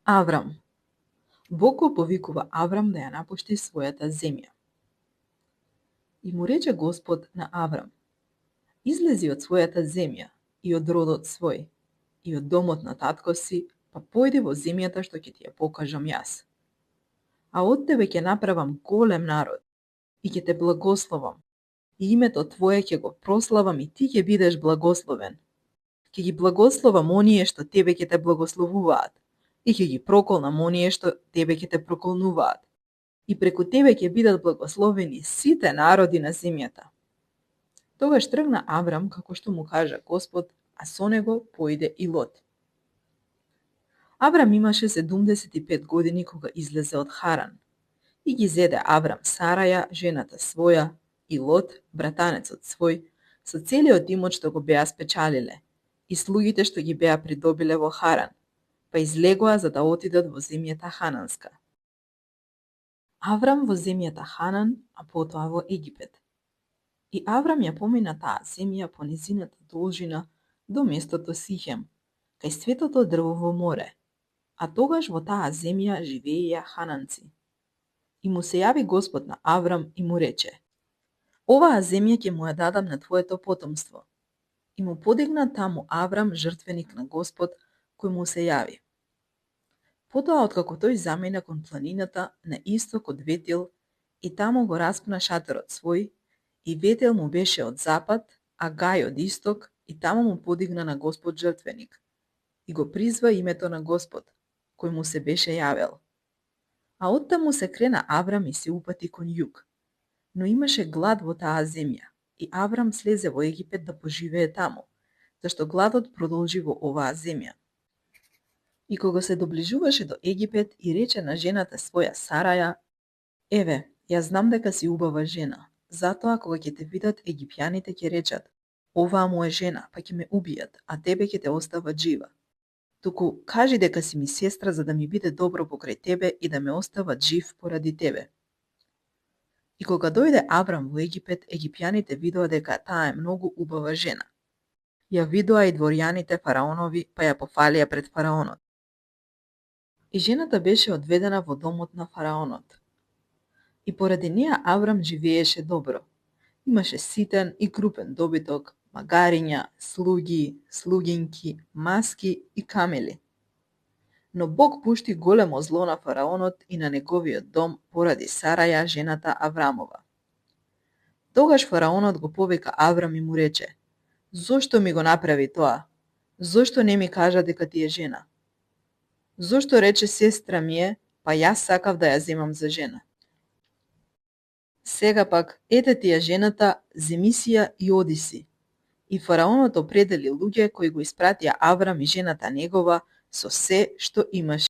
Аврам. Бог го повикува Аврам да ја напушти својата земја. И му рече Господ на Аврам: излези од својата земја и од родот свој и од домот на татко си, па појди во земјата што ќе ти ја покажам јас. А од тебе ќе направам голем народ и ќе те благословам и името твое ќе го прославам и ти ќе бидеш благословен. Ќе ги благословам оние што тебе ќе те благословуваат и ќе ги проколнам оние што тебе ќе те проколнуваат. И преку тебе ќе бидат благословени сите народи на земјата. Тогаш тргна Аврам како што му кажа Господ, а со него поиде и Лот. Аврам имаше 75 години кога излезе од Харан. И ги зеде Аврам Сараја, жената своја, и Лот, братанецот свој, со целиот имот што го беа спечалиле, и слугите што ги беа придобиле во Харан, па излегоа за да отидат во земјата Хананска. Аврам во земјата Ханан, а потоа во Египет. И Аврам ја помина таа земја по низината должина до местото Сихем, кај светото дрво во море, а тогаш во таа земја живееја хананци. И му се јави Господ на Аврам и му рече: оваа земја ќе му ја дадам на твоето потомство. И му подигна таму Аврам жртвеник на Господ, кој му се јави. Потоа, откако тој замина кон планината на исток од Ветил, и таму го распна шаторот свој, и Ветил му беше од запад, а Гај од исток, и таму му подигна на Господ жртвеник. И го призва името на Господ, кој му се беше јавел. А оттаму се крена Аврам и се упати кон југ. Но имаше глад во таа земја, и Аврам слезе во Египет да поживее таму, зашто гладот продолжи во оваа земја. И кога се доближуваше до Египет и рече на жената своја Сараја: еве, ја знам дека си убава жена, затоа кога ќе те видат египјаните ќе речат: оваа му е жена, па ќе ме убијат, а тебе ќе те остават жива. Туку кажи дека си ми сестра за да ми биде добро покрај тебе и да ме остават жив поради тебе. И кога дојде Аврам во Египет, египјаните видоа дека таа е многу убава жена. Ја видоа и дворјаните фараонови, па ја пофалија пред фараонот. И жената беше одведена во домот на фараонот. И поради неа Аврам живееше добро. Имаше ситен и крупен добиток, магариња, слуги, слугинки, маски и камели. Но Бог пушти големо зло на фараонот и на неговиот дом поради Сараја, жената Аврамова. Тогаш фараонот го повика Аврам и му рече: зошто ми го направи тоа? Зошто не ми кажа дека ти е жена? Зошто рече сестра ми е, па јас сакав да ја земам за жена? Сега пак, ете ти ја жената, земи си ја и оди си. И фараонот определи луѓе кои го испратија Аврам и жената негова со се што имаше.